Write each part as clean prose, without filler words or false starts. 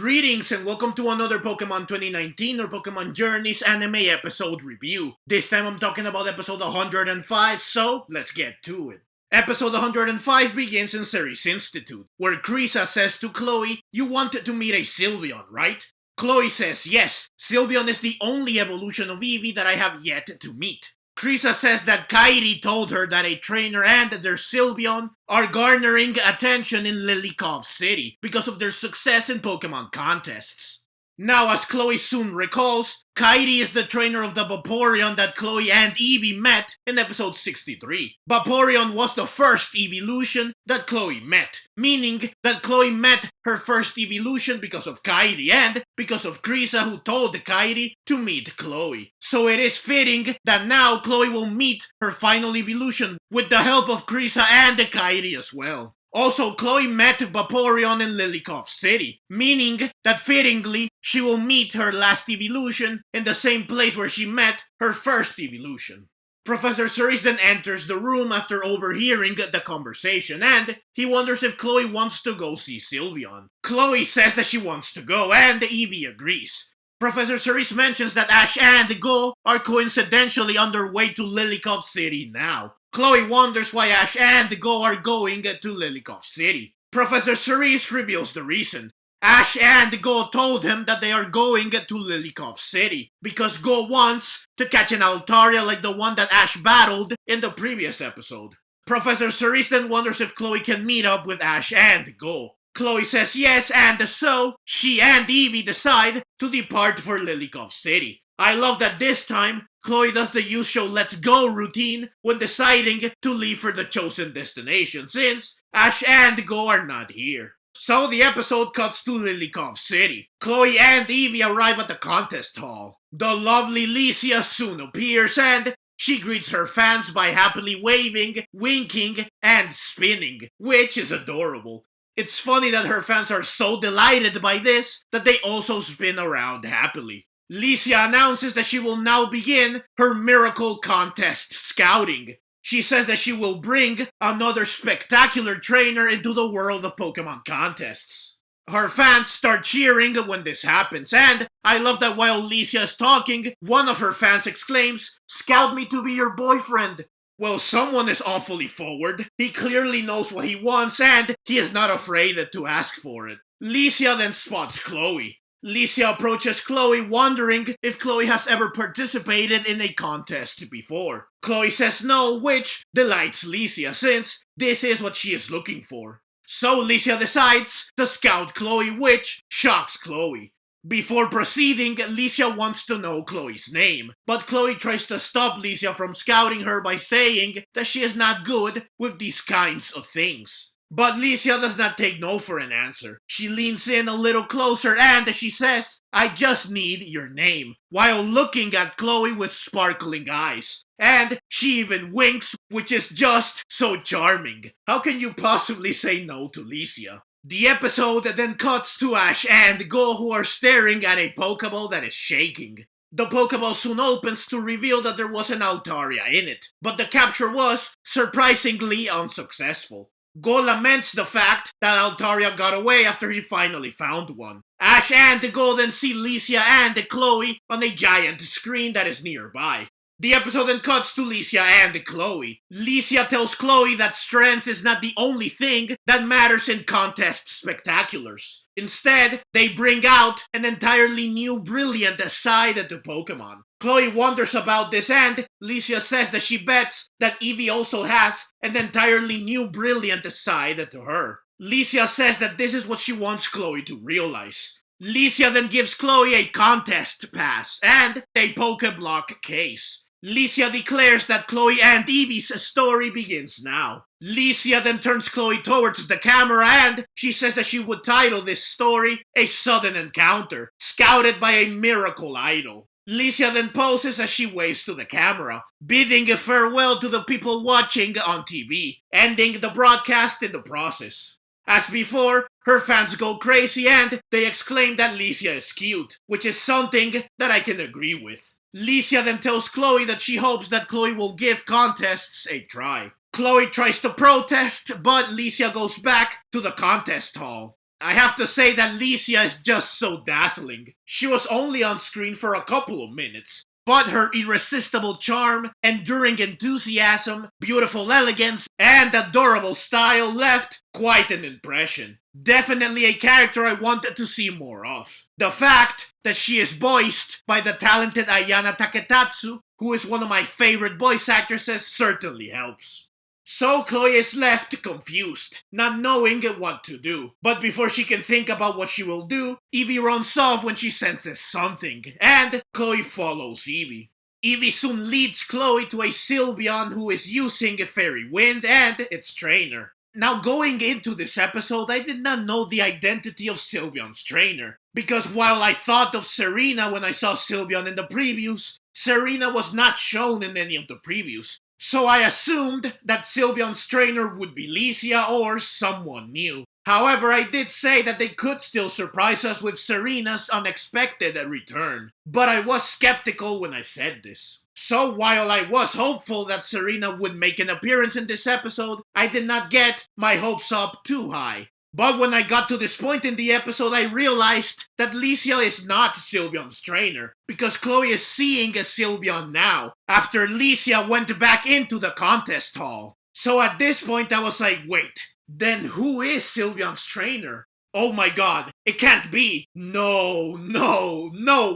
Greetings and welcome to another Pokemon 2019 or Pokemon Journeys anime episode review. This time I'm talking about episode 105, so let's get to it. Episode 105 begins in Ceres Institute, where Krisa says to Chloe, "You wanted to meet a Sylveon, right?" Chloe says, "Yes, Sylveon is the only evolution of Eevee that I have yet to meet." Krisa says that Kairi told her that a trainer and their Sylveon are garnering attention in Lilycove City because of their success in Pokemon contests. Now, as Chloe soon recalls, Kairi is the trainer of the Vaporeon that Chloe and Eevee met in episode 63. Vaporeon was the first evolution that Chloe met, meaning that Chloe met her first evolution because of Kairi and because of Krisa, who told Kairi to meet Chloe. So it is fitting that now Chloe will meet her final evolution with the help of Krisa and Kairi as well. Also, Chloe met Vaporeon in Lilycove City, meaning that fittingly, she will meet her last evolution in the same place where she met her first evolution. Professor Ceres then enters the room after overhearing the conversation, and he wonders if Chloe wants to go see Sylveon. Chloe says that she wants to go, and Eevee agrees. Professor Ceres mentions that Ash and Go are coincidentally on their way to Lilycove City now. Chloe wonders why Ash and Go are going to Lilycove City. Professor Ceres reveals the reason. Ash and Go told him that they are going to Lilycove City because Go wants to catch an Altaria like the one that Ash battled in the previous episode. Professor Ceres then wonders if Chloe can meet up with Ash and Go. Chloe says yes, and so she and Eevee decide to depart for Lilycove City. I love that this time, Chloe does the usual let's go routine when deciding to leave for the chosen destination, since Ash and Go are not here. So the episode cuts to Lilycove City. Chloe and Eevee arrive at the contest hall. The lovely Lisia soon appears and she greets her fans by happily waving, winking, and spinning, which is adorable. It's funny that her fans are so delighted by this that they also spin around happily. Lisia announces that she will now begin her miracle contest scouting. She says that she will bring another spectacular trainer into the world of Pokemon contests. Her fans start cheering when this happens, and I love that while Lisia is talking, one of her fans exclaims, "Scout me to be your boyfriend." Well, someone is awfully forward. He clearly knows what he wants, and he is not afraid to ask for it. Lisia then spots Chloe. Lisia approaches Chloe, wondering if Chloe has ever participated in a contest before. Chloe says no, which delights Lisia, since this is what she is looking for. So Lisia decides to scout Chloe, which shocks Chloe. Before proceeding, Lisia wants to know Chloe's name, but Chloe tries to stop Lisia from scouting her by saying that she is not good with these kinds of things. But Lisia does not take no for an answer. She leans in a little closer and she says, "I just need your name," while looking at Chloe with sparkling eyes. And she even winks, which is just so charming. How can you possibly say no to Lisia? The episode then cuts to Ash and Go, who are staring at a Pokeball that is shaking. The Pokeball soon opens to reveal that there was an Altaria in it, but the capture was surprisingly unsuccessful. Go laments the fact that Altaria got away after he finally found one. Ash and Go then see Lisia and Chloe on a giant screen that is nearby. The episode then cuts to Lisia and Chloe. Lisia tells Chloe that strength is not the only thing that matters in contest spectaculars. Instead, they bring out an entirely new brilliant side to Pokemon. Chloe wonders about this and Lisia says that she bets that Eevee also has an entirely new brilliant side to her. Lisia says that this is what she wants Chloe to realize. Lisia then gives Chloe a contest pass and a Pokeblock case. Lisia declares that Chloe and Eevee's story begins now. Lisia then turns Chloe towards the camera and she says that she would title this story A Sudden Encounter, scouted by a miracle idol. Lisia then poses as she waves to the camera, bidding a farewell to the people watching on TV, ending the broadcast in the process. As before, her fans go crazy and they exclaim that Lisia is cute, which is something that I can agree with. Lisia then tells Chloe that she hopes that Chloe will give contests a try. Chloe tries to protest, but Lisia goes back to the contest hall. I have to say that Lisia is just so dazzling. She was only on screen for a couple of minutes, but her irresistible charm, enduring enthusiasm, beautiful elegance, and adorable style left quite an impression. Definitely a character I wanted to see more of. The fact that she is voiced by the talented Ayana Taketatsu, who is one of my favorite voice actresses, certainly helps. So Chloe is left confused, not knowing what to do. But before she can think about what she will do, Eevee runs off when she senses something, and Chloe follows Eevee. Eevee soon leads Chloe to a Sylveon who is using a Fairy Wind and its trainer. Now going into this episode, I did not know the identity of Sylveon's trainer, because while I thought of Serena when I saw Sylveon in the previews, Serena was not shown in any of the previews. So I assumed that Sylveon's trainer would be Lisia or someone new. However, I did say that they could still surprise us with Serena's unexpected return, but I was skeptical when I said this. So while I was hopeful that Serena would make an appearance in this episode, I did not get my hopes up too high. But when I got to this point in the episode, I realized that Lisia is not Sylveon's trainer, because Chloe is seeing a Sylveon now, after Lisia went back into the contest hall. So at this point I was like, wait, then who is Sylveon's trainer? Oh my god, it can't be. No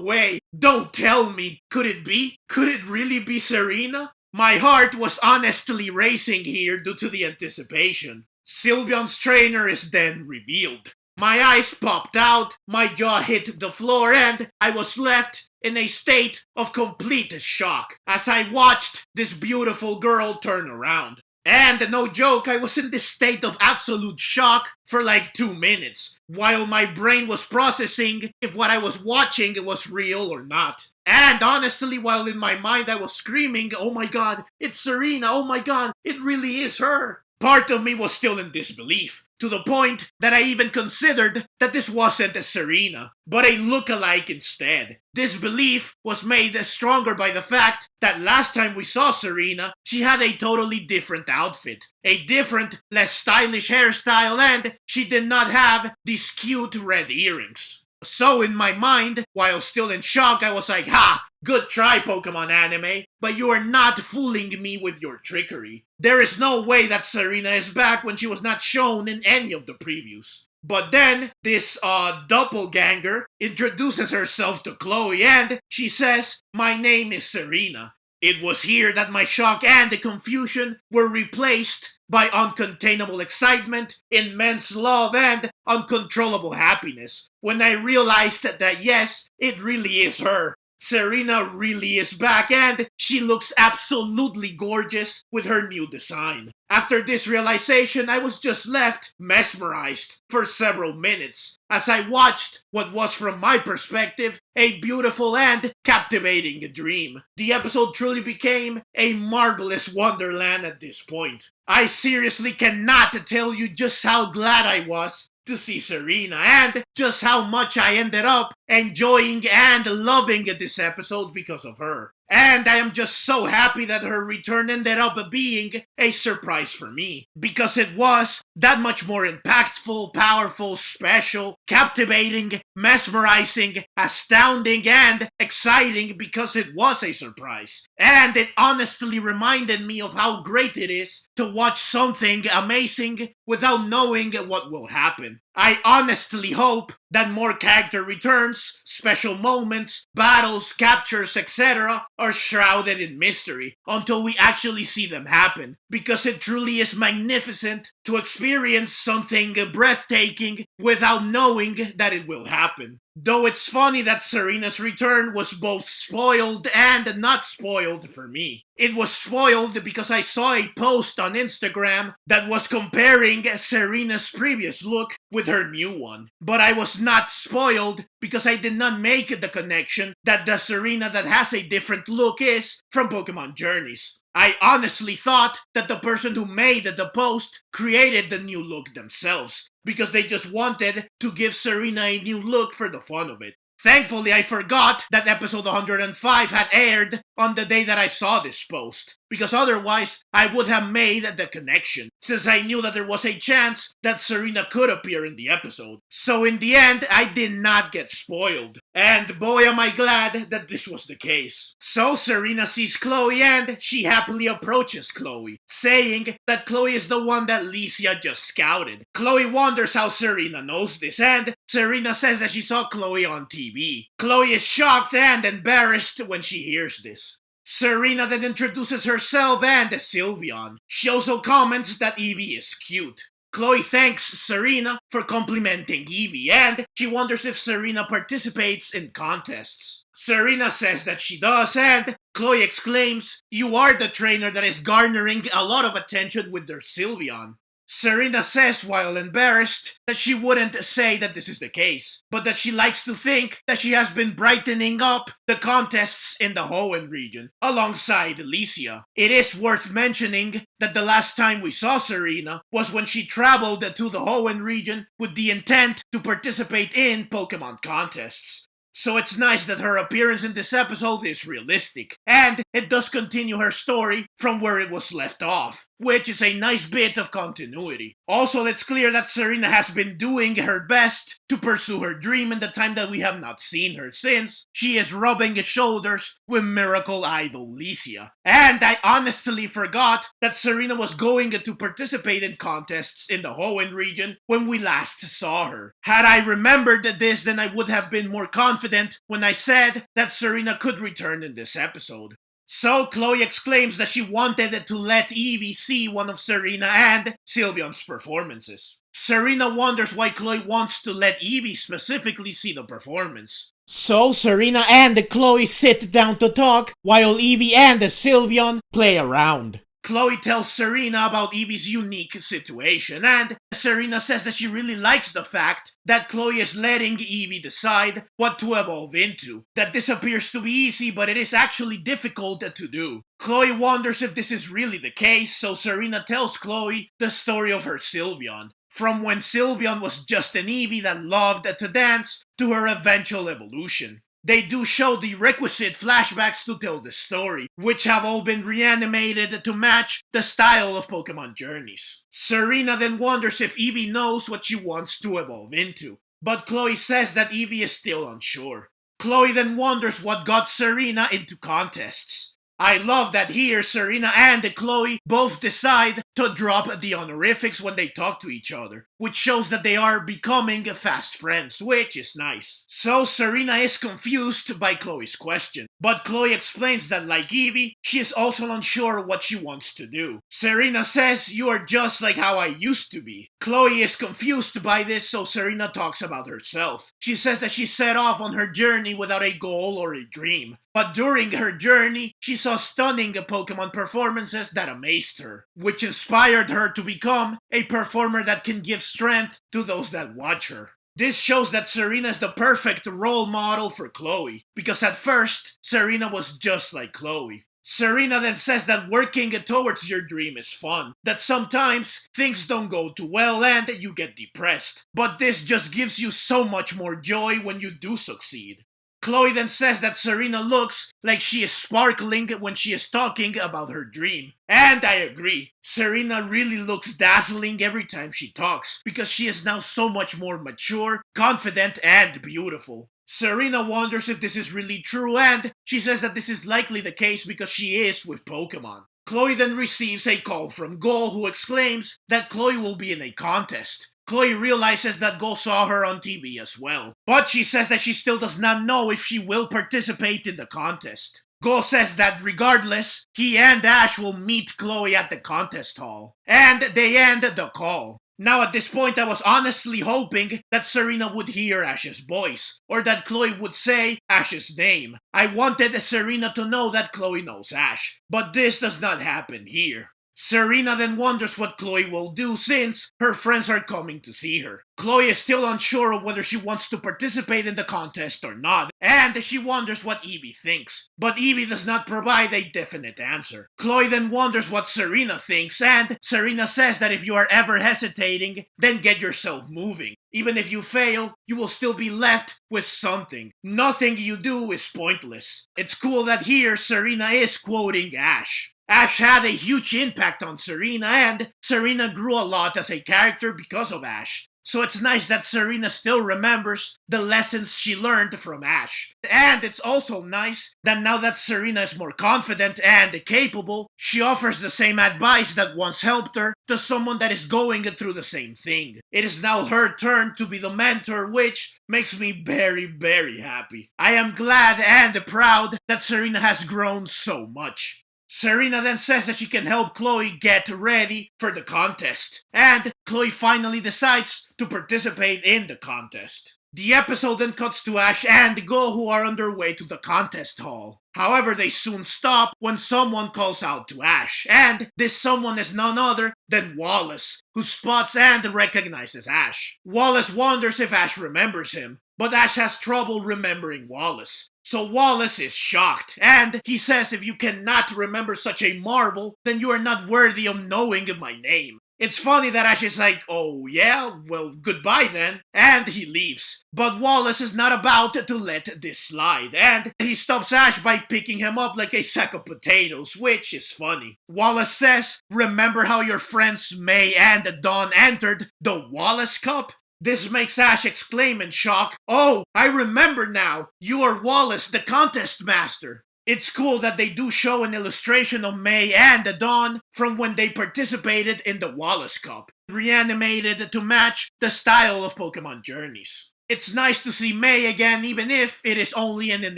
way. Don't tell me. Could it be? Could it really be Serena? My heart was honestly racing here due to the anticipation. Sylveon's trainer is then revealed. My eyes popped out, my jaw hit the floor, and I was left in a state of complete shock as I watched this beautiful girl turn around. And no joke, I was in this state of absolute shock for like 2 minutes, while my brain was processing if what I was watching was real or not. And honestly, while in my mind I was screaming, oh my god, it's Serena, oh my god, it really is her. Part of me was still in disbelief, to the point that I even considered that this wasn't a Serena, but a look-alike instead. This belief was made stronger by the fact that last time we saw Serena, she had a totally different outfit, a different, less stylish hairstyle, and she did not have these cute red earrings. So in my mind, while still in shock, I was like, ha! Good try, Pokemon anime, but you are not fooling me with your trickery. There is no way that Serena is back when she was not shown in any of the previews. But then, this doppelganger introduces herself to Chloe and she says, my name is Serena. It was here that my shock and the confusion were replaced by uncontainable excitement, immense love, and uncontrollable happiness when I realized that yes, it really is her. Serena really is back and she looks absolutely gorgeous with her new design. After this realization, I was just left mesmerized for several minutes as I watched what was, from my perspective, a beautiful and captivating dream. The episode truly became a marvelous wonderland at this point. I seriously cannot tell you just how glad I was to see Serena and just how much I ended up enjoying and loving this episode because of her. And I am just so happy that her return ended up being a surprise for me, because it was that much more impactful, powerful, special, captivating, mesmerizing, astounding, and exciting because it was a surprise. And it honestly reminded me of how great it is to watch something amazing without knowing what will happen. I honestly hope that more character returns, special moments, battles, captures, etc. are shrouded in mystery until we actually see them happen, because it truly is magnificent to experience something breathtaking without knowing that it will happen. Though it's funny that Serena's return was both spoiled and not spoiled for me. It was spoiled because I saw a post on Instagram that was comparing Serena's previous look with her new one. But I was not spoiled because I did not make the connection that the Serena that has a different look is from Pokemon Journeys. I honestly thought that the person who made the post created the new look themselves, because they just wanted to give Serena a new look for the fun of it. Thankfully, I forgot that episode 105 had aired on the day that I saw this post, because otherwise I would have made the connection, since I knew that there was a chance that Serena could appear in the episode. So in the end, I did not get spoiled. And boy am I glad that this was the case. So Serena sees Chloe and she happily approaches Chloe, saying that Chloe is the one that Lisia just scouted. Chloe wonders how Serena knows this, and Serena says that she saw Chloe on TV. Chloe is shocked and embarrassed when she hears this. Serena then introduces herself and Sylveon. She also comments that Eevee is cute. Chloe thanks Serena for complimenting Eevee, and she wonders if Serena participates in contests. Serena says that she does, and Chloe exclaims, "You are the trainer that is garnering a lot of attention with their Sylveon." Serena says, while embarrassed, that she wouldn't say that this is the case, but that she likes to think that she has been brightening up the contests in the Hoenn region, alongside Lisia. It is worth mentioning that the last time we saw Serena was when she traveled to the Hoenn region with the intent to participate in Pokemon contests. So it's nice that her appearance in this episode is realistic, and it does continue her story from where it was left off, which is a nice bit of continuity. Also, it's clear that Serena has been doing her best to pursue her dream in the time that we have not seen her, since she is rubbing shoulders with Miracle Idol Lisia. And I honestly forgot that Serena was going to participate in contests in the Hoenn region when we last saw her. Had I remembered this, then I would have been more confident when I said that Serena could return in this episode. So Chloe exclaims that she wanted to let Eevee see one of Serena and Sylveon's performances. Serena wonders why Chloe wants to let Eevee specifically see the performance. So Serena and Chloe sit down to talk while Eevee and Sylveon play around. Chloe tells Serena about Eevee's unique situation, and Serena says that she really likes the fact that Chloe is letting Eevee decide what to evolve into. That this appears to be easy, but it is actually difficult to do. Chloe wonders if this is really the case, so Serena tells Chloe the story of her Sylveon. From when Sylveon was just an Eevee that loved to dance to her eventual evolution. They do show the requisite flashbacks to tell the story, which have all been reanimated to match the style of Pokemon Journeys. Serena then wonders if Eevee knows what she wants to evolve into, but Chloe says that Eevee is still unsure. Chloe then wonders what got Serena into contests. I love that here Serena and Chloe both decide to drop the honorifics when they talk to each other, which shows that they are becoming fast friends, which is nice. So Serena is confused by Chloe's question, but Chloe explains that like Eevee, she is also unsure what she wants to do. Serena says, "You are just like how I used to be." Chloe is confused by this, so Serena talks about herself. She says that she set off on her journey without a goal or a dream. But during her journey, she saw stunning Pokemon performances that amazed her, which inspired her to become a performer that can give strength to those that watch her. This shows that Serena is the perfect role model for Chloe, because at first, Serena was just like Chloe. Serena then says that working towards your dream is fun, that sometimes things don't go too well and you get depressed, but this just gives you so much more joy when you do succeed. Chloe then says that Serena looks like she is sparkling when she is talking about her dream. And I agree. Serena really looks dazzling every time she talks, because she is now so much more mature, confident, and beautiful. Serena wonders if this is really true, and she says that this is likely the case because she is with Pokemon. Chloe then receives a call from Go, who exclaims that Chloe will be in a contest. Chloe realizes that Go saw her on TV as well, but she says that she still does not know if she will participate in the contest. Go says that regardless, he and Ash will meet Chloe at the contest hall, and they end the call. Now at this point I was honestly hoping that Serena would hear Ash's voice, or that Chloe would say Ash's name. I wanted Serena to know that Chloe knows Ash, but this does not happen here. Serena then wonders what Chloe will do since her friends are coming to see her. Chloe is still unsure of whether she wants to participate in the contest or not, and she wonders what Eevee thinks. But Eevee does not provide a definite answer. Chloe then wonders what Serena thinks, and Serena says that if you are ever hesitating, then get yourself moving. Even if you fail, you will still be left with something. Nothing you do is pointless. It's cool that here Serena is quoting Ash. Ash had a huge impact on Serena, and Serena grew a lot as a character because of Ash. So it's nice that Serena still remembers the lessons she learned from Ash. And it's also nice that now that Serena is more confident and capable, she offers the same advice that once helped her to someone that is going through the same thing. It is now her turn to be the mentor, which makes me very, very happy. I am glad and proud that Serena has grown so much. Serena then says that she can help Chloe get ready for the contest, and Chloe finally decides to participate in the contest. The episode then cuts to Ash and Go, who are on their way to the contest hall. However, they soon stop when someone calls out to Ash, and this someone is none other than Wallace, who spots and recognizes Ash. Wallace wonders if Ash remembers him, but Ash has trouble remembering Wallace. So Wallace is shocked, and he says if you cannot remember such a marvel, then you are not worthy of knowing my name. It's funny that Ash is like, oh yeah, well goodbye then, and he leaves. But Wallace is not about to let this slide, and he stops Ash by picking him up like a sack of potatoes, which is funny. Wallace says, remember how your friends May and Dawn entered the Wallace Cup? This makes Ash exclaim in shock, oh, I remember now, you are Wallace, the contest master. It's cool that they do show an illustration of May and Dawn from when they participated in the Wallace Cup, reanimated to match the style of Pokemon Journeys. It's nice to see May again, even if it is only in an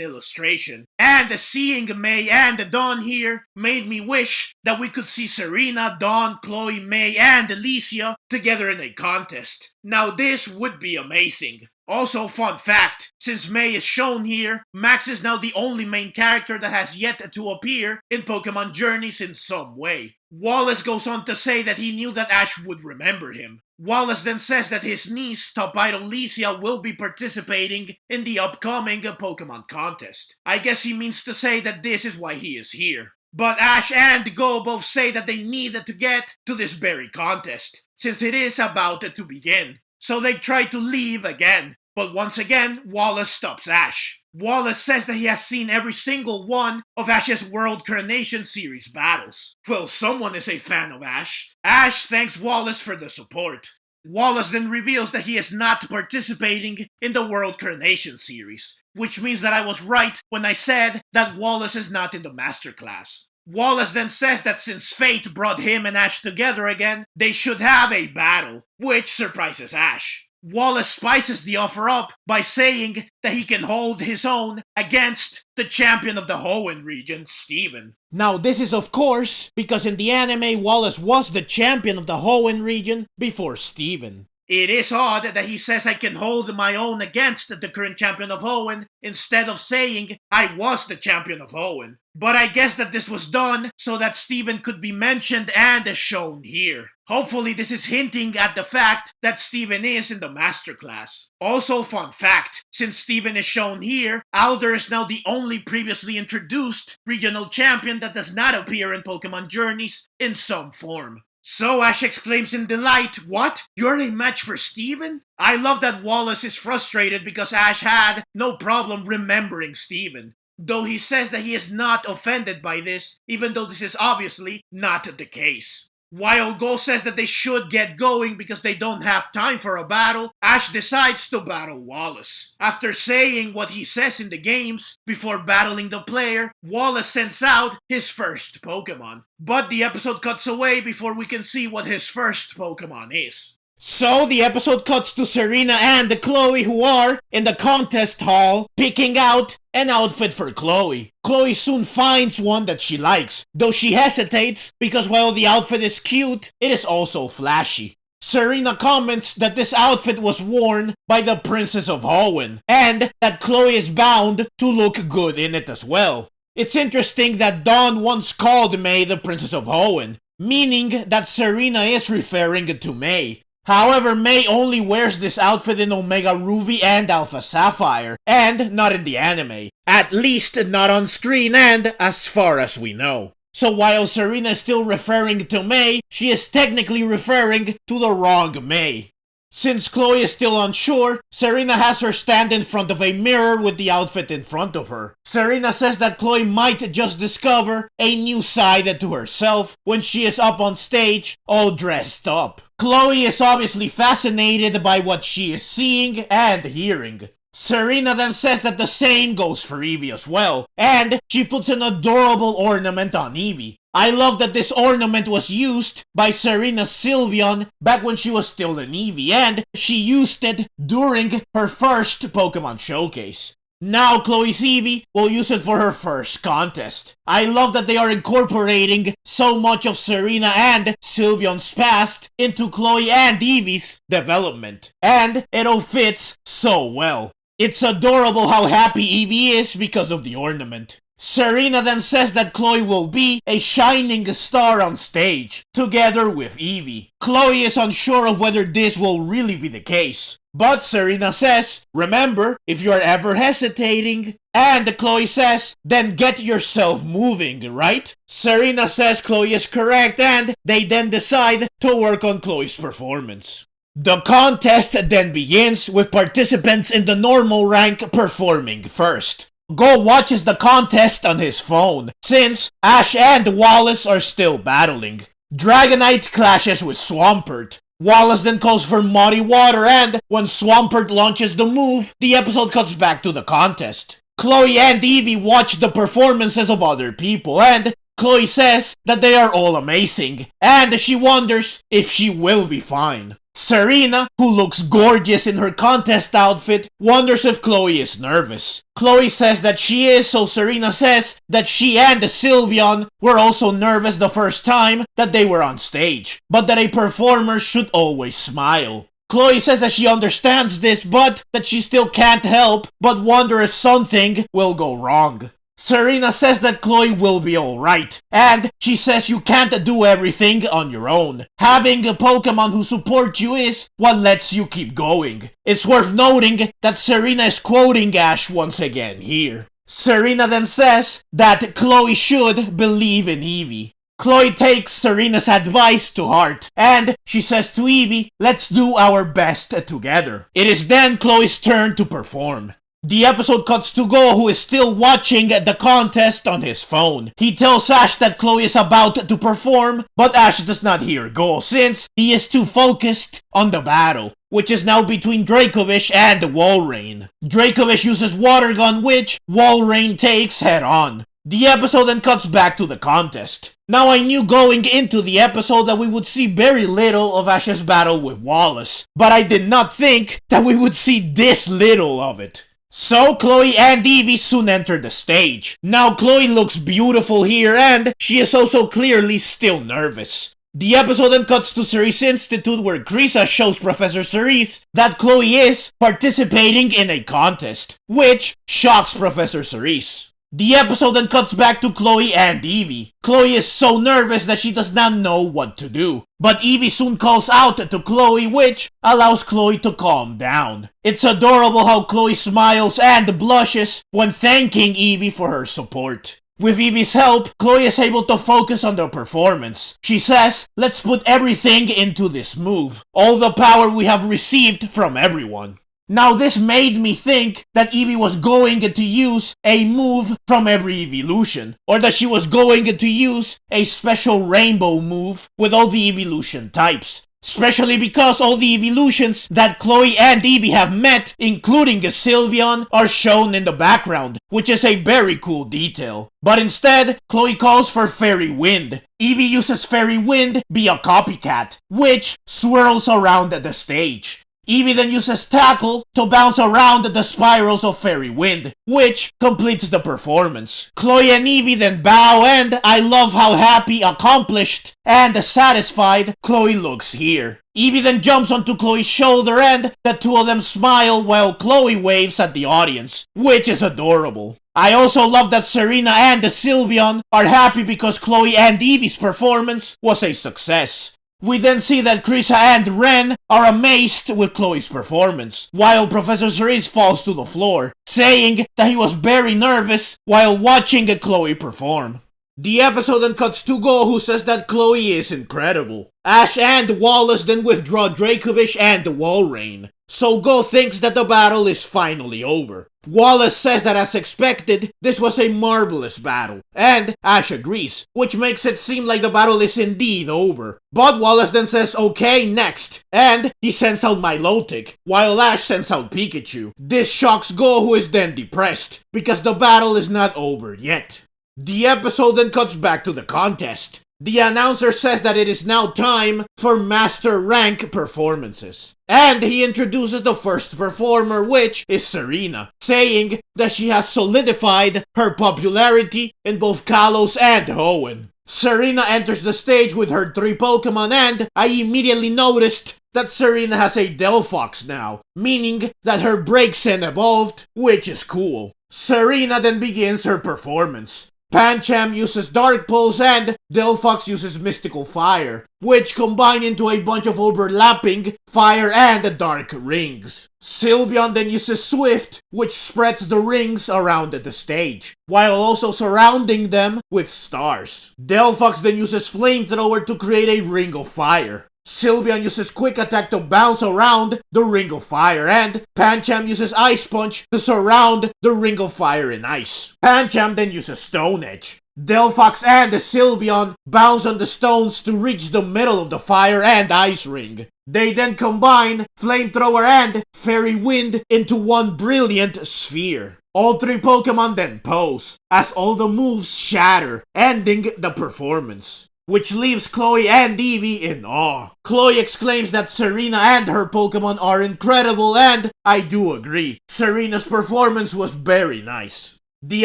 illustration. And seeing May and Dawn here made me wish that we could see Serena, Dawn, Chloe, May, and Lisia together in a contest. Now this would be amazing. Also, fun fact, since May is shown here, Max is now the only main character that has yet to appear in Pokemon Journeys in some way. Wallace goes on to say that he knew that Ash would remember him. Wallace then says that his niece, top idol Lisia, will be participating in the upcoming Pokemon contest. I guess he means to say that this is why he is here. But Ash and Go both say that they need to get to this very contest, since it is about to begin. So they try to leave again, but once again, Wallace stops Ash. Wallace says that he has seen every single one of Ash's World Coronation Series battles. Well, someone is a fan of Ash. Ash thanks Wallace for the support. Wallace then reveals that he is not participating in the World Coronation Series, which means that I was right when I said that Wallace is not in the Master Class. Wallace then says that since fate brought him and Ash together again, they should have a battle, which surprises Ash. Wallace spices the offer up by saying that he can hold his own against the champion of the Hoenn region, Steven. Now this is of course because in the anime Wallace was the champion of the Hoenn region before Steven. It is odd that he says I can hold my own against the current champion of Hoenn instead of saying I was the champion of Hoenn. But I guess that this was done so that Steven could be mentioned and shown here. Hopefully this is hinting at the fact that Steven is in the Master Class. Also, fun fact, since Steven is shown here, Alder is now the only previously introduced regional champion that does not appear in Pokemon Journeys in some form. So Ash exclaims in delight, what? You're a match for Steven? I love that Wallace is frustrated because Ash had no problem remembering Steven. Though he says that he is not offended by this, even though this is obviously not the case. While Go says that they should get going because they don't have time for a battle, Ash decides to battle Wallace. After saying what he says in the games, before battling the player, Wallace sends out his first Pokemon. But the episode cuts away before we can see what his first Pokemon is. So the episode cuts to Serena and Chloe, who are in the contest hall picking out an outfit for Chloe. Chloe soon finds one that she likes, though she hesitates because while the outfit is cute, it is also flashy. Serena comments that this outfit was worn by the Princess of Hoenn, and that Chloe is bound to look good in it as well. It's interesting that Dawn once called May the Princess of Hoenn, meaning that Serena is referring to May. However, May only wears this outfit in Omega Ruby and Alpha Sapphire, and not in the anime. At least not on screen and as far as we know. So while Serena is still referring to May, she is technically referring to the wrong May. Since Chloe is still unsure, Serena has her stand in front of a mirror with the outfit in front of her. Serena says that Chloe might just discover a new side to herself when she is up on stage, all dressed up. Chloe is obviously fascinated by what she is seeing and hearing. Serena then says that the same goes for Eevee as well, and she puts an adorable ornament on Eevee. I love that this ornament was used by Serena's Sylveon back when she was still an Eevee, and she used it during her first Pokemon Showcase. Now Chloe's Eevee will use it for her first contest. I love that they are incorporating so much of Serena and Sylveon's past into Chloe and Eevee's development, and it all fits so well. It's adorable how happy Eevee is because of the ornament. Serena then says that Chloe will be a shining star on stage, together with Eevee. Chloe is unsure of whether this will really be the case. But Serena says, remember, if you are ever hesitating. And Chloe says, then get yourself moving, right? Serena says Chloe is correct, and they then decide to work on Chloe's performance. The contest then begins with participants in the normal rank performing first. Go watches the contest on his phone, since Ash and Wallace are still battling. Dragonite clashes with Swampert. Wallace then calls for muddy water, and when Swampert launches the move, the episode cuts back to the contest. Chloe and Eevee watch the performances of other people, and Chloe says that they are all amazing, and she wonders if she will be fine. Serena, who looks gorgeous in her contest outfit, wonders if Chloe is nervous. Chloe says that she is, so Serena says that she and Sylveon were also nervous the first time that they were on stage, but that a performer should always smile. Chloe says that she understands this, but that she still can't help but wonder if something will go wrong. Serena says that Chloe will be alright, and she says you can't do everything on your own. Having a Pokemon who support you is what lets you keep going. It's worth noting that Serena is quoting Ash once again here. Serena then says that Chloe should believe in Eevee. Chloe takes Serena's advice to heart, and she says to Eevee, let's do our best together. It is then Chloe's turn to perform. The episode cuts to Go, who is still watching the contest on his phone. He tells Ash that Chloe is about to perform, but Ash does not hear Go since he is too focused on the battle, which is now between Dracovish and Walrein. Dracovish uses Water Gun, which Walrein takes head on. The episode then cuts back to the contest. Now I knew going into the episode that we would see very little of Ash's battle with Wallace, but I did not think that we would see this little of it. So Chloe and Eevee soon enter the stage. Now Chloe looks beautiful here, and she is also clearly still nervous. The episode then cuts to Cerise Institute, where Krisa shows Professor Cerise that Chloe is participating in a contest, which shocks Professor Cerise. The episode then cuts back to Chloe and Eevee. Chloe is so nervous that she does not know what to do. But Eevee soon calls out to Chloe, which allows Chloe to calm down. It's adorable how Chloe smiles and blushes when thanking Eevee for her support. With Eevee's help, Chloe is able to focus on the performance. She says, let's put everything into this move. All the power we have received from everyone. Now this made me think that Eevee was going to use a move from every evolution, or that she was going to use a special rainbow move with all the evolution types. Especially because all the evolutions that Chloe and Eevee have met, including Sylveon, are shown in the background, which is a very cool detail. But instead, Chloe calls for Fairy Wind. Eevee uses Fairy Wind via Copycat, which swirls around the stage. Eevee then uses Tackle to bounce around the spirals of Fairy Wind, which completes the performance. Chloe and Eevee then bow, and I love how happy, accomplished, and satisfied Chloe looks here. Eevee then jumps onto Chloe's shoulder and the two of them smile while Chloe waves at the audience, which is adorable. I also love that Serena and the Sylveon are happy because Chloe and Eevee's performance was a success. We then see that Krisa and Ren are amazed with Chloe's performance, while Professor Cerise falls to the floor, saying that he was very nervous while watching Chloe perform. The episode then cuts to Go, who says that Chloe is incredible. Ash and Wallace then withdraw Dracovish and Walrein, so Go thinks that the battle is finally over. Wallace says that as expected, this was a marvelous battle, and Ash agrees, which makes it seem like the battle is indeed over. But Wallace then says okay, next, and he sends out Milotic, while Ash sends out Pikachu. This shocks Go, who is then depressed, because the battle is not over yet. The episode then cuts back to the contest. The announcer says that it is now time for Master Rank performances. And he introduces the first performer, which is Serena, saying that she has solidified her popularity in both Kalos and Hoenn. Serena enters the stage with her 3 Pokemon, and I immediately noticed that Serena has a Delphox now, meaning that her Breaksen evolved, which is cool. Serena then begins her performance. Pancham uses Dark Pulse and Delphox uses Mystical Fire, which combine into a bunch of overlapping fire and dark rings. Sylveon then uses Swift, which spreads the rings around the stage, while also surrounding them with stars. Delphox then uses Flamethrower to create a ring of fire. Sylveon uses Quick Attack to bounce around the Ring of Fire, and Pancham uses Ice Punch to surround the Ring of Fire in ice. Pancham then uses Stone Edge. Delphox and the Sylveon bounce on the stones to reach the middle of the Fire and Ice Ring. They then combine Flamethrower and Fairy Wind into one brilliant sphere. All 3 Pokemon then pose, as all the moves shatter, ending the performance, which leaves Chloe and Eevee in awe. Chloe exclaims that Serena and her Pokemon are incredible, and I do agree. Serena's performance was very nice. The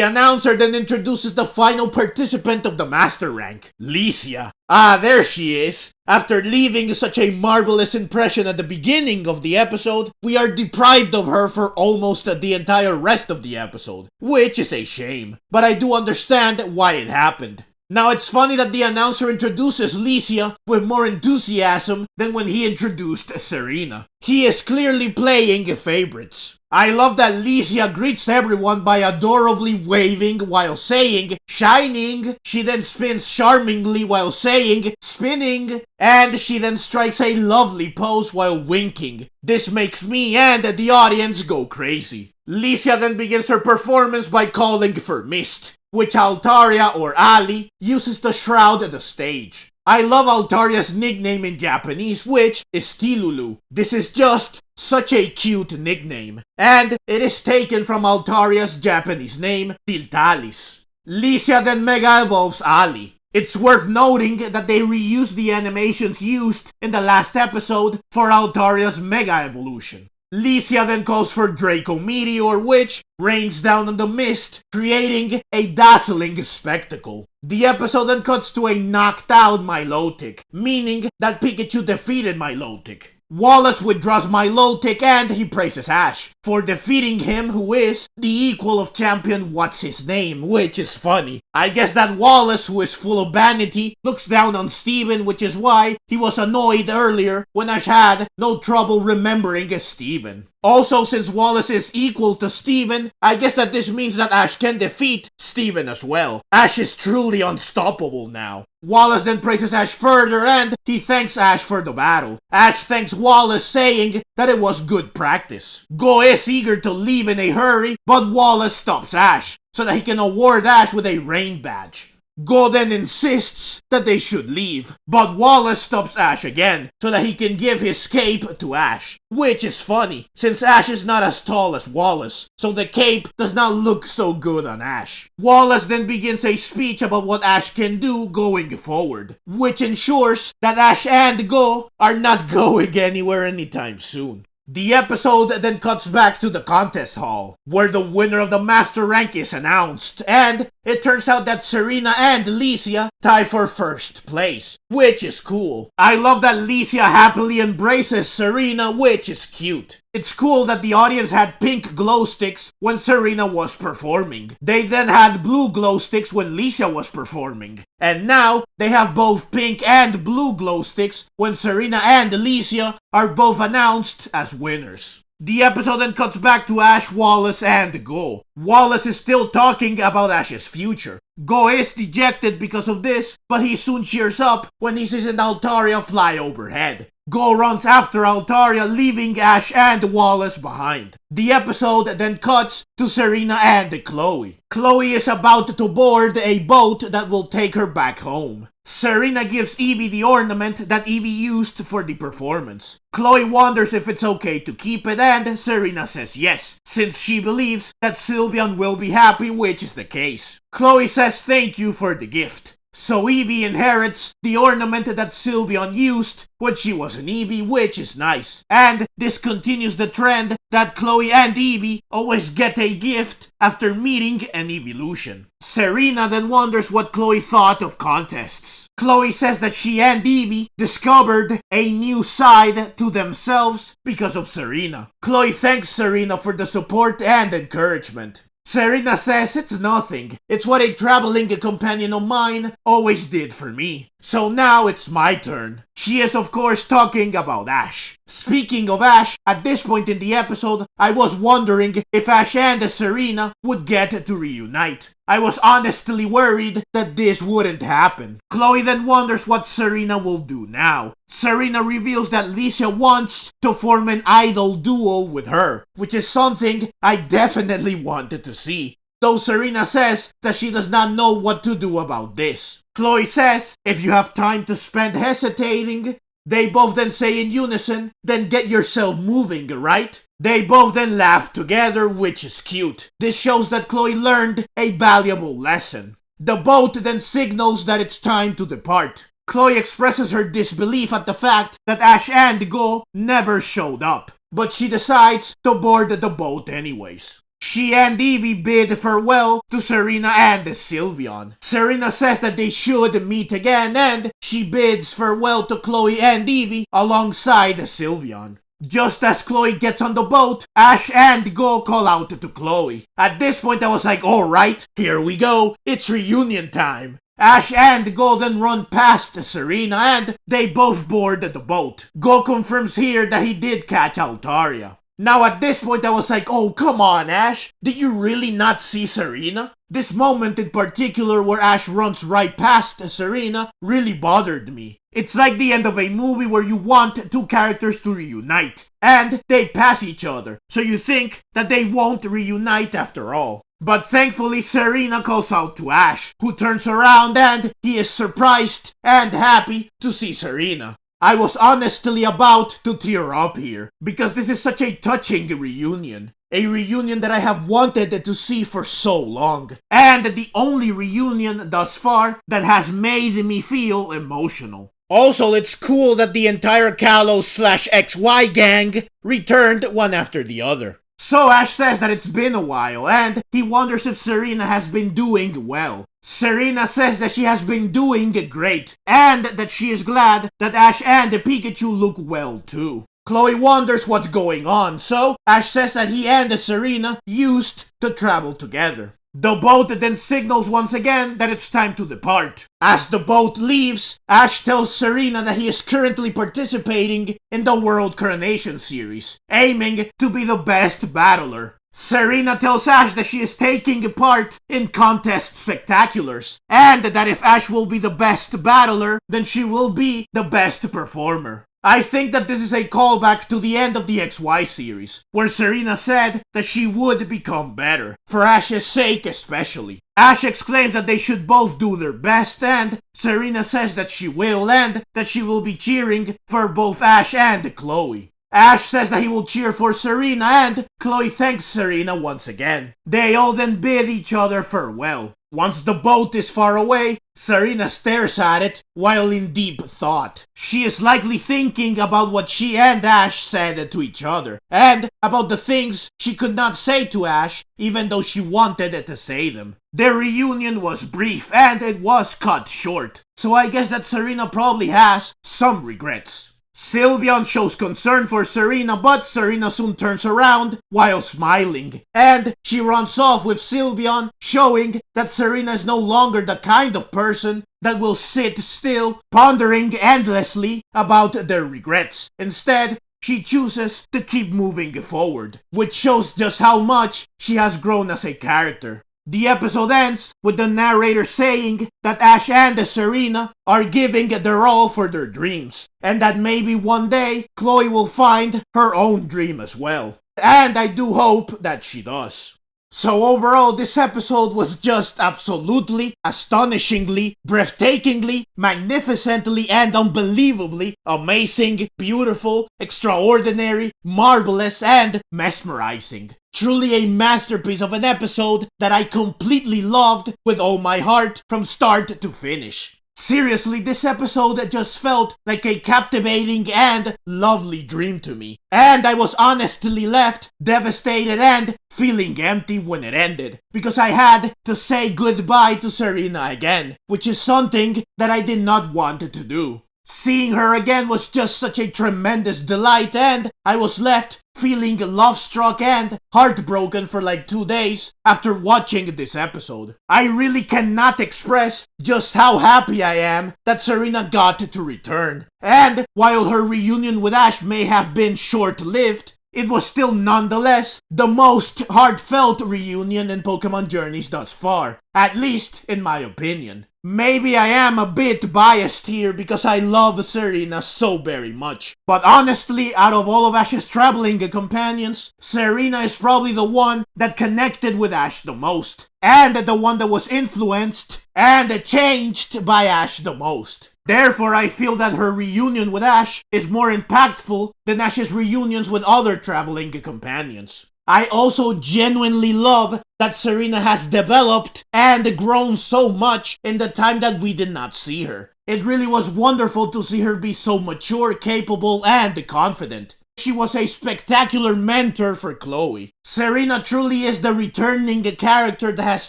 announcer then introduces the final participant of the Master Rank, Lisia. Ah, there she is. After leaving such a marvelous impression at the beginning of the episode, we are deprived of her for almost the entire rest of the episode, which is a shame. But I do understand why it happened. Now, it's funny that the announcer introduces Lisia with more enthusiasm than when he introduced Serena. He is clearly playing favorites. I love that Lisia greets everyone by adorably waving while saying shining. She then spins charmingly while saying spinning. And she then strikes a lovely pose while winking. This makes me and the audience go crazy. Lisia then begins her performance by calling for Mist, which Altaria, or Ali, uses to shroud the stage. I love Altaria's nickname in Japanese, which is Tilulu. This is just such a cute nickname, and it is taken from Altaria's Japanese name, Tiltalis. Lisia then Mega Evolves Ali. It's worth noting that they reused the animations used in the last episode for Altaria's Mega Evolution. Lisia then calls for Draco Meteor, which rains down on the mist, creating a dazzling spectacle. The episode then cuts to a knocked out Milotic, meaning that Pikachu defeated Milotic. Wallace withdraws Milotic and he praises Ash for defeating him, who is the equal of champion What's His Name, which is funny. I guess that Wallace, who is full of vanity, looks down on Steven, which is why he was annoyed earlier when Ash had no trouble remembering Steven. Also, since Wallace is equal to Steven, I guess that this means that Ash can defeat Steven as well. Ash is truly unstoppable now. Wallace then praises Ash further and he thanks Ash for the battle. Ash thanks Wallace, saying that it was good practice. Go is eager to leave in a hurry, but Wallace stops Ash so that he can award Ash with a rain badge. Go then insists that they should leave, but Wallace stops Ash again so that he can give his cape to Ash, which is funny since Ash is not as tall as Wallace, so the cape does not look so good on Ash. Wallace then begins a speech about what Ash can do going forward, which ensures that Ash and Go are not going anywhere anytime soon. The episode then cuts back to the contest hall, where the winner of the Master Rank is announced, and it turns out that Serena and Lisia tie for first place, which is cool. I love that Lisia happily embraces Serena, which is cute. It's cool that the audience had pink glow sticks when Serena was performing. They then had blue glow sticks when Lisia was performing. And now, they have both pink and blue glow sticks when Serena and Lisia are both announced as winners. The episode then cuts back to Ash, Wallace, and Go. Wallace is still talking about Ash's future. Go is dejected because of this, but he soon cheers up when he sees an Altaria fly overhead. Go runs after Altaria, leaving Ash and Wallace behind. The episode then cuts to Serena and Chloe. Chloe is about to board a boat that will take her back home. Serena gives Eevee the ornament that Eevee used for the performance. Chloe wonders if it's okay to keep it, and Serena says yes, since she believes that Sylveon will be happy, which is the case. Chloe says thank you for the gift. So Eevee inherits the ornament that Sylveon used when she was an Eevee, which is nice. And this continues the trend that Chloe and Eevee always get a gift after meeting an evolution. Serena then wonders what Chloe thought of contests. Chloe says that she and Eevee discovered a new side to themselves because of Serena. Chloe thanks Serena for the support and encouragement. Serena says it's nothing. It's what a traveling companion of mine always did for me. So now it's my turn. She is of course talking about Ash. Speaking of Ash, at this point in the episode, I was wondering if Ash and Serena would get to reunite. I was honestly worried that this wouldn't happen. Chloe then wonders what Serena will do now. Serena reveals that Lisia wants to form an idol duo with her, which is something I definitely wanted to see. Though Serena says that she does not know what to do about this. Chloe says, if you have time to spend hesitating, they both then say in unison, then get yourself moving, right? They both then laugh together, which is cute. This shows that Chloe learned a valuable lesson. The boat then signals that it's time to depart. Chloe expresses her disbelief at the fact that Ash and Go never showed up, but she decides to board the boat anyways. She and Eevee bid farewell to Serena and Sylveon. Serena says that they should meet again, and she bids farewell to Chloe and Eevee alongside Sylveon. Just as Chloe gets on the boat, Ash and Go call out to Chloe. At this point I was like, alright, here we go, it's reunion time. Ash and Go then run past Serena and they both board the boat. Go confirms here that he did catch Altaria. Now at this point I was like, oh come on Ash, did you really not see Serena? This moment in particular where Ash runs right past Serena really bothered me. It's like the end of a movie where you want two characters to reunite, and they pass each other, so you think that they won't reunite after all. But thankfully Serena calls out to Ash, who turns around and he is surprised and happy to see Serena. I was honestly about to tear up here, because this is such a touching reunion. A reunion that I have wanted to see for so long. And the only reunion thus far that has made me feel emotional. Also, it's cool that the entire Kalos/XY gang returned one after the other. So Ash says that it's been a while, and he wonders if Serena has been doing well. Serena says that she has been doing great, and that she is glad that Ash and Pikachu look well too. Chloe wonders what's going on, so Ash says that he and Serena used to travel together. The boat then signals once again that it's time to depart. As the boat leaves, Ash tells Serena that he is currently participating in the World Coronation Series, aiming to be the best battler. Serena tells Ash that she is taking part in contest spectaculars, and that if Ash will be the best battler, then she will be the best performer. I think that this is a callback to the end of the XY series, where Serena said that she would become better, for Ash's sake especially. Ash exclaims that they should both do their best, and Serena says that she will, and that she will be cheering for both Ash and Chloe. Ash says that he will cheer for Serena, and Chloe thanks Serena once again. They all then bid each other farewell. Once the boat is far away, Serena stares at it while in deep thought. She is likely thinking about what she and Ash said to each other, and about the things she could not say to Ash even though she wanted to say them. Their reunion was brief and it was cut short, so I guess that Serena probably has some regrets. Sylveon shows concern for Serena, but Serena soon turns around while smiling, and she runs off with Sylveon, showing that Serena is no longer the kind of person that will sit still, pondering endlessly about their regrets. Instead, she chooses to keep moving forward, which shows just how much she has grown as a character. The episode ends with the narrator saying that Ash and Serena are giving their all for their dreams, and that maybe one day Chloe will find her own dream as well. And I do hope that she does. So overall, this episode was just absolutely, astonishingly, breathtakingly, magnificently, and unbelievably amazing, beautiful, extraordinary, marvelous, and mesmerizing. Truly a masterpiece of an episode that I completely loved with all my heart from start to finish. Seriously, this episode just felt like a captivating and lovely dream to me. And I was honestly left devastated and feeling empty when it ended, because I had to say goodbye to Serena again, which is something that I did not want to do. Seeing her again was just such a tremendous delight, and I was left feeling love-struck and heartbroken for like 2 days after watching this episode. I really cannot express just how happy I am that Serena got to return. And while her reunion with Ash may have been short-lived, it was still nonetheless the most heartfelt reunion in Pokemon Journeys thus far, at least in my opinion. Maybe I am a bit biased here because I love Serena so very much. But honestly, out of all of Ash's traveling companions, Serena is probably the one that connected with Ash the most. And the one that was influenced and changed by Ash the most. Therefore, I feel that her reunion with Ash is more impactful than Ash's reunions with other traveling companions. I also genuinely love that Serena has developed and grown so much in the time that we did not see her. It really was wonderful to see her be so mature, capable, and confident. She was a spectacular mentor for Chloe. Serena truly is the returning character that has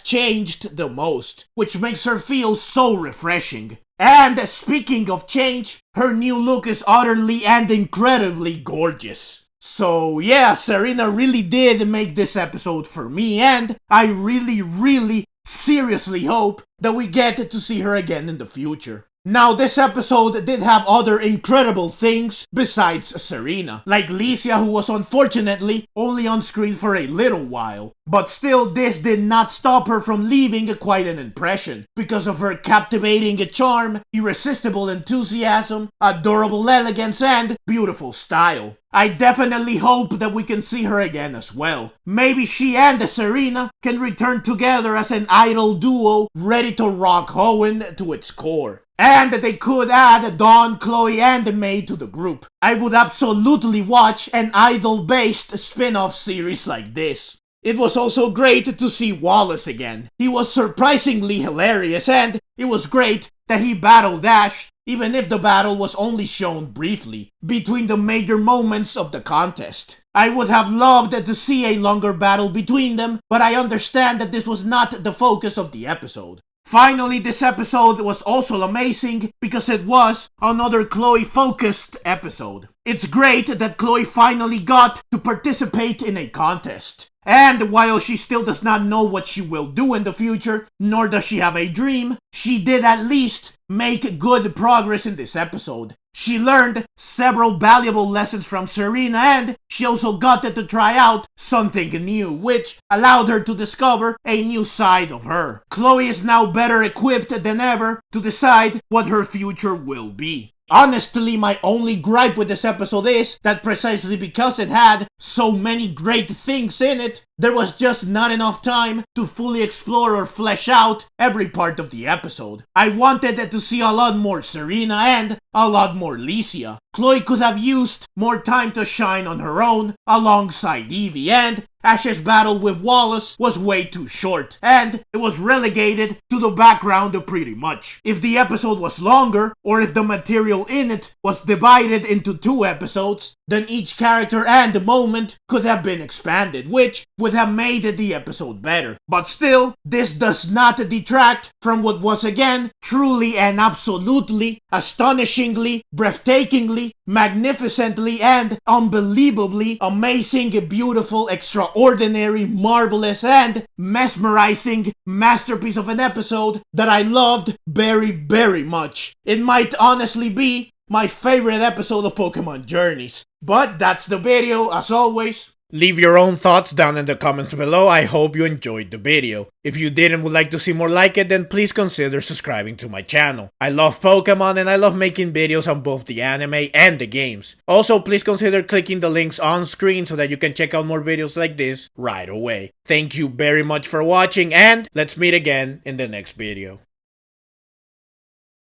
changed the most, which makes her feel so refreshing. And speaking of change, her new look is utterly and incredibly gorgeous. So yeah, Serena really did make this episode for me, and I really seriously hope that we get to see her again in the future. Now, this episode did have other incredible things besides Serena, like Lisia, who was unfortunately only on screen for a little while. But still, this did not stop her from leaving quite an impression, because of her captivating charm, irresistible enthusiasm, adorable elegance, and beautiful style. I definitely hope that we can see her again as well. Maybe she and Serena can return together as an idol duo ready to rock Hoenn to its core. And that they could add Dawn, Chloe, and May to the group. I would absolutely watch an idol-based spin-off series like this. It was also great to see Wallace again. He was surprisingly hilarious, and it was great that he battled Ash, even if the battle was only shown briefly, between the major moments of the contest. I would have loved to see a longer battle between them, but I understand that this was not the focus of the episode. Finally, this episode was also amazing because it was another Chloe-focused episode. It's great that Chloe finally got to participate in a contest. And while she still does not know what she will do in the future, nor does she have a dream, she did at least make good progress in this episode. She learned several valuable lessons from Serena, and she also got to try out something new, which allowed her to discover a new side of her. Chloe is now better equipped than ever to decide what her future will be. Honestly, my only gripe with this episode is that precisely because it had so many great things in it, there was just not enough time to fully explore or flesh out every part of the episode. I wanted to see a lot more Serena and a lot more Lisia. Chloe could have used more time to shine on her own alongside Eevee, and Ash's battle with Wallace was way too short, and it was relegated to the background pretty much. If the episode was longer, or if the material in it was divided into 2 episodes, then each character and moment could have been expanded, which would have made the episode better. But still, this does not detract from what was again truly and absolutely, astonishingly, breathtakingly, magnificently, and unbelievably amazing, beautiful, extraordinary, marvelous, and mesmerizing masterpiece of an episode that I loved very, very much. It might honestly be my favorite episode of Pokemon Journeys. But that's the video, as always. Leave your own thoughts down in the comments below. I hope you enjoyed the video. If you did and would like to see more like it, then please consider subscribing to my channel. I love Pokemon and I love making videos on both the anime and the games. Also, please consider clicking the links on screen so that you can check out more videos like this right away. Thank you very much for watching, and let's meet again in the next video.